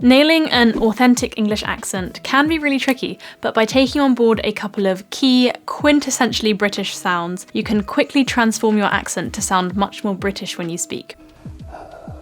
Nailing an authentic English accent can be really tricky, but by taking on board a couple of key, quintessentially British sounds, you can quickly transform your accent to sound much more British when you speak.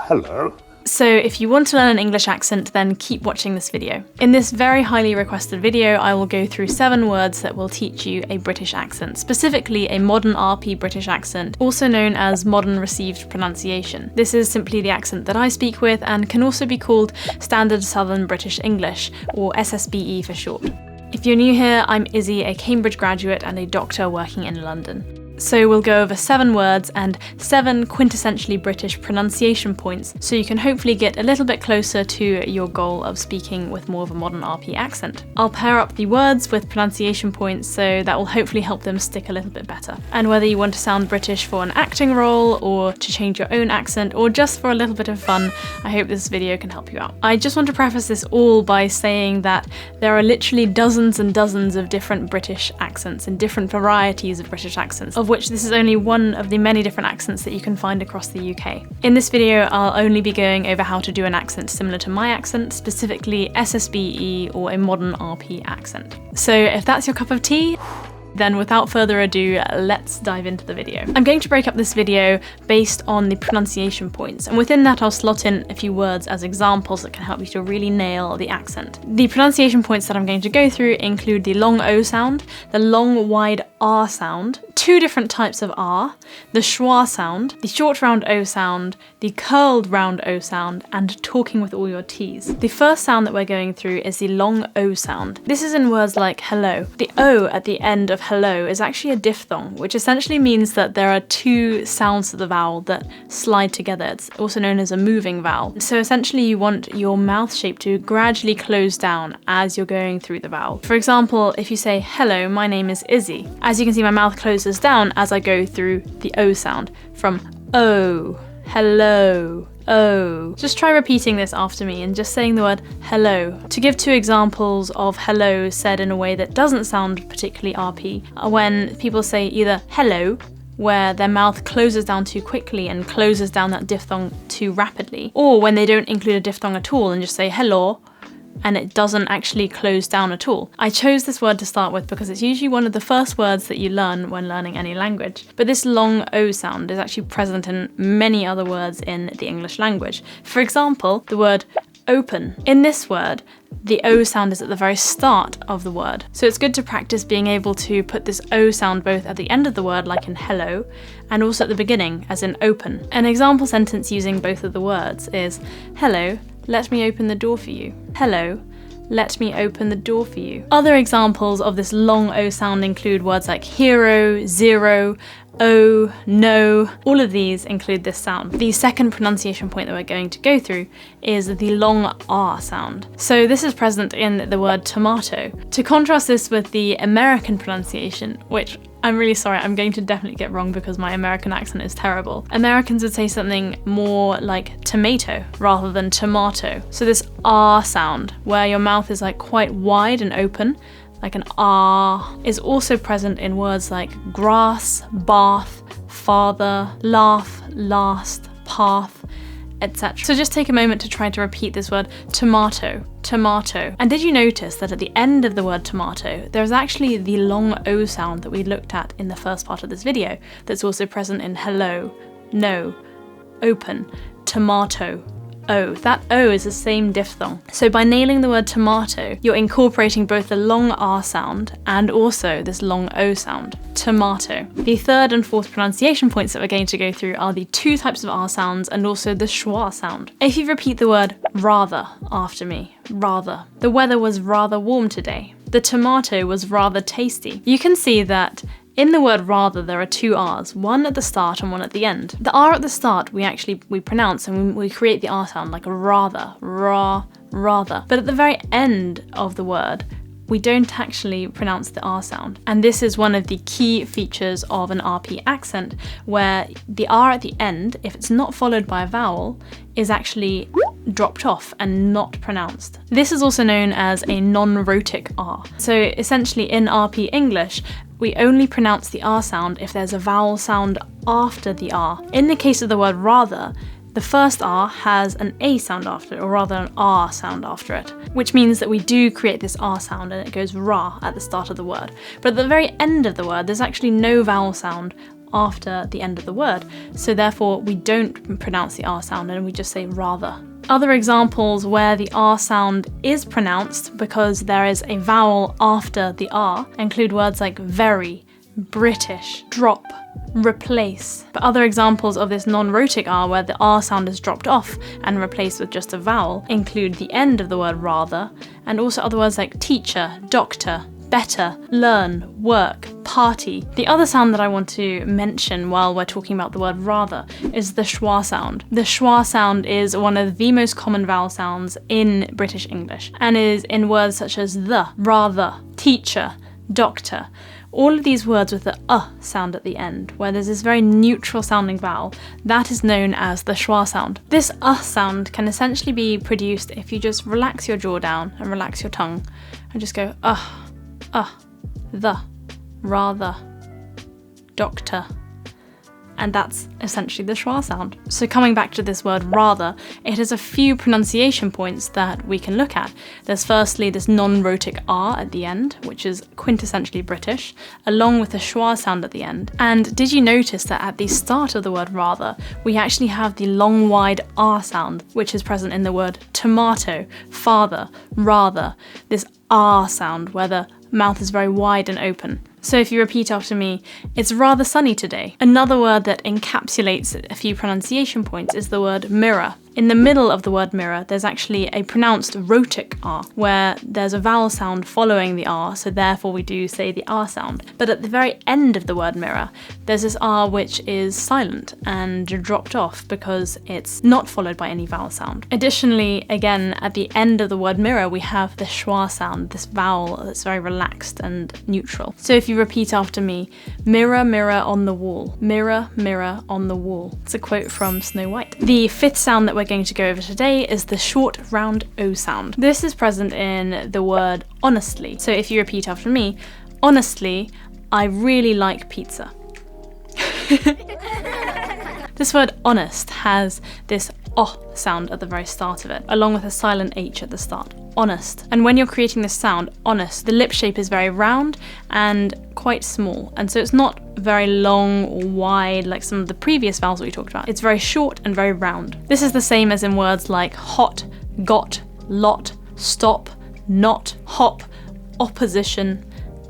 Hello. So if you want to learn an English accent, then keep watching this video. In this very highly requested video, I will go through 7 words that will teach you a British accent, specifically a modern RP British accent, also known as modern received pronunciation. This is simply the accent that I speak with and can also be called Standard Southern British English, or SSBE for short. If you're new here, I'm Izzy, a Cambridge graduate and a doctor working in London. So we'll go over 7 words and 7 quintessentially British pronunciation points, so you can hopefully get a little bit closer to your goal of speaking with more of a modern RP accent. I'll pair up the words with pronunciation points, so that will hopefully help them stick a little bit better. And whether you want to sound British for an acting role, or to change your own accent, or just for a little bit of fun, I hope this video can help you out. I just want to preface this all by saying that there are literally dozens and dozens of different British accents and different varieties of British accents, of which this is only one of the many different accents that you can find across the UK. In this video, I'll only be going over how to do an accent similar to my accent, specifically SSBE or a modern RP accent. So if that's your cup of tea, then without further ado, let's dive into the video. I'm going to break up this video based on the pronunciation points, and within that I'll slot in a few words as examples that can help you to really nail the accent. The pronunciation points that I'm going to go through include the long O sound, the long wide R sound, 2 different types of R, the Schwa sound, the short round O sound, the curled round O sound, and talking with all your T's. The first sound that we're going through is the long O sound. This is in words like hello. The O at the end of hello is actually a diphthong, which essentially means that there are 2 sounds to the vowel that slide together. It's also known as a moving vowel. So essentially you want your mouth shape to gradually close down as you're going through the vowel. For example, if you say, hello, my name is Izzy. As you can see, my mouth closes down as I go through the O sound, from oh, hello, oh. Just try repeating this after me and just saying the word hello. To give 2 examples of hello said in a way that doesn't sound particularly RP, are when people say either hello, where their mouth closes down too quickly and closes down that diphthong too rapidly, or when they don't include a diphthong at all and just say hello, and it doesn't actually close down at all. I chose this word to start with because it's usually one of the first words that you learn when learning any language. But this long O sound is actually present in many other words in the English language. For example, the word open. In this word, the O sound is at the very start of the word. So it's good to practice being able to put this O sound both at the end of the word, like in hello, and also at the beginning, as in open. An example sentence using both of the words is, hello, let me open the door for you. Hello, let me open the door for you. Other examples of this long O sound include words like hero, zero, oh, no. All of these include this sound. The second pronunciation point that we're going to go through is the long R sound. So this is present in the word tomato. To contrast this with the American pronunciation, which I'm really sorry, I'm going to definitely get wrong because my American accent is terrible. Americans would say something more like tomato rather than tomato. So this R sound, where your mouth is like quite wide and open, like an R, is also present in words like grass, bath, father, laugh, last, path, etc. So just take a moment to try to repeat this word tomato, tomato. And did you notice that at the end of the word tomato, there's actually the long O sound that we looked at in the first part of this video that's also present in hello, no, open, tomato, O. That O is the same diphthong. So by nailing the word tomato, you're incorporating both the long R sound and also this long O sound. Tomato. The third and fourth pronunciation points that we're going to go through are the 2 types of R sounds and also the schwa sound. If you repeat the word rather after me, rather. The weather was rather warm today. The tomato was rather tasty. You can see that in the word rather, there are 2 R's, one at the start and one at the end. The R at the start we pronounce and we create the R sound like a rather, ra, rather. But at the very end of the word, we don't actually pronounce the R sound. And this is one of the key features of an RP accent, where the R at the end, if it's not followed by a vowel, is actually dropped off and not pronounced. This is also known as a non-rhotic R. So essentially in RP English, we only pronounce the R sound if there's a vowel sound after the R. In the case of the word rather, The first R has an A sound after it, or rather an R sound after it, which means that we do create this R sound and it goes ra at the start of the word. But at the very end of the word, there's actually no vowel sound after the end of the word, so therefore we don't pronounce the R sound and we just say rather. Other examples where the R sound is pronounced because there is a vowel after the R include words like very, British, drop, replace. But other examples of this non-rhotic R where the R sound is dropped off and replaced with just a vowel include the end of the word rather, and also other words like teacher, doctor, better, learn, work, party. The other sound that I want to mention while we're talking about the word rather is the schwa sound. The schwa sound is one of the most common vowel sounds in British English and is in words such as the, rather, teacher, doctor. All of these words with the sound at the end, where there's this very neutral sounding vowel, that is known as the schwa sound. This sound can essentially be produced if you just relax your jaw down and relax your tongue and just go the, rather, doctor. And that's essentially the schwa sound. So coming back to this word rather, it has a few pronunciation points that we can look at. There's firstly this non-rhotic R at the end, which is quintessentially British, along with the schwa sound at the end. And did you notice that at the start of the word rather, we actually have the long wide R sound, which is present in the word tomato, father, rather, this R sound where the mouth is very wide and open. So if you repeat after me, it's rather sunny today. Another word that encapsulates a few pronunciation points is the word mirror. In the middle of the word mirror, there's actually a pronounced rhotic R, where there's a vowel sound following the R, so therefore we do say the R sound. But at the very end of the word mirror, there's this R which is silent and dropped off because it's not followed by any vowel sound. Additionally, again, at the end of the word mirror, we have the schwa sound, this vowel that's very relaxed and neutral. So if you repeat after me, mirror, mirror on the wall, mirror, mirror on the wall. It's a quote from Snow White. The fifth sound that we're going to go over today is the short round O sound. This is present in the word honestly. So if you repeat after me, honestly, I really like pizza. This word honest has this sound at the very start of it, along with a silent H at the start. Honest. And when you're creating this sound, honest, the lip shape is very round and quite small. And so it's not very long or wide like some of the previous vowels that we talked about. It's very short and very round. This is the same as in words like hot, got, lot, stop, not, hop, opposition,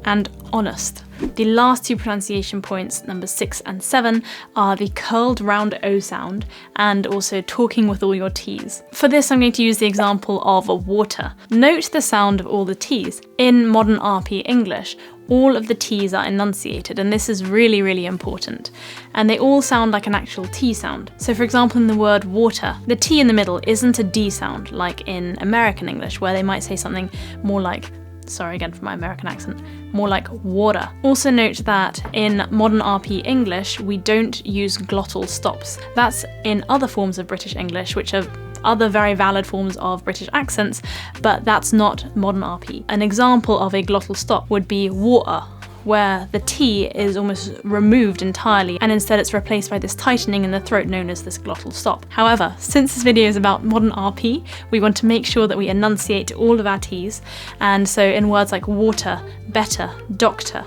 and honest. The last two pronunciation points, numbers 6 and 7, are the curled round O sound and also talking with all your T's. For this, I'm going to use the example of water. Note the sound of all the T's. In modern RP English, all of the T's are enunciated, and this is really, really important. And they all sound like an actual T sound. So for example, in the word water, the T in the middle isn't a D sound like in American English, where they might say something more like, sorry again for my American accent, more like water. Also note that in modern RP English, we don't use glottal stops. That's in other forms of British English, which are other very valid forms of British accents, but that's not modern RP. An example of a glottal stop would be water, where the T is almost removed entirely and instead it's replaced by this tightening in the throat known as this glottal stop. However, since this video is about modern RP, we want to make sure that we enunciate all of our T's, and so in words like water, better, doctor,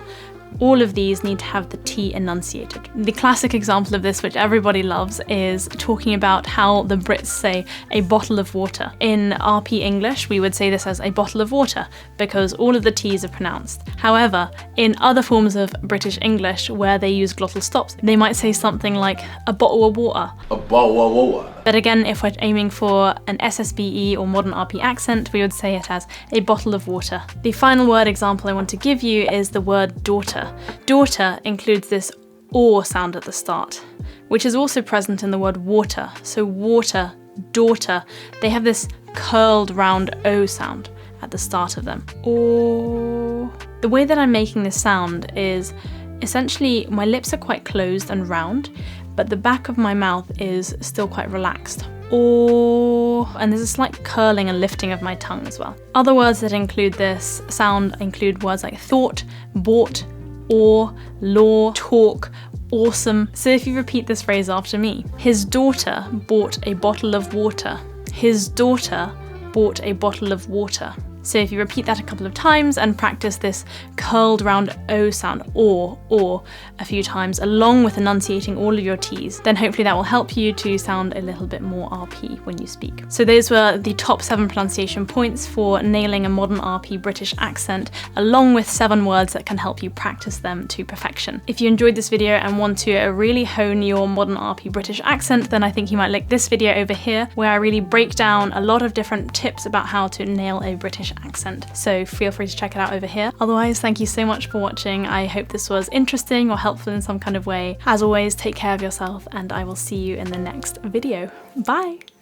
all of these need to have the T enunciated. The classic example of this, which everybody loves, is talking about how the Brits say a bottle of water. In RP English, we would say this as a bottle of water because all of the T's are pronounced. However, in other forms of British English where they use glottal stops, they might say something like a bottle of water. A bottle of water. But again, if we're aiming for an SSBE or modern RP accent, we would say it as a bottle of water. The final word example I want to give you is the word daughter. Daughter includes this O sound at the start, which is also present in the word water. So water, daughter, they have this curled round O sound at the start of them. O. The way that I'm making this sound is essentially my lips are quite closed and round, but the back of my mouth is still quite relaxed. Oh, and there's a slight curling and lifting of my tongue as well. Other words that include this sound include words like thought, bought, or, law, talk, awesome. So if you repeat this phrase after me, his daughter bought a bottle of water. His daughter bought a bottle of water. So if you repeat that a couple of times and practice this curled round O sound, or, a few times, along with enunciating all of your T's, then hopefully that will help you to sound a little bit more RP when you speak. So those were the top 7 pronunciation points for nailing a modern RP British accent, along with 7 words that can help you practice them to perfection. If you enjoyed this video and want to really hone your modern RP British accent, then I think you might like this video over here, where I really break down a lot of different tips about how to nail a British accent. So feel free to check it out over here. Otherwise, thank you so much for watching. I hope this was interesting or helpful in some kind of way. As always, take care of yourself and I will see you in the next video. Bye!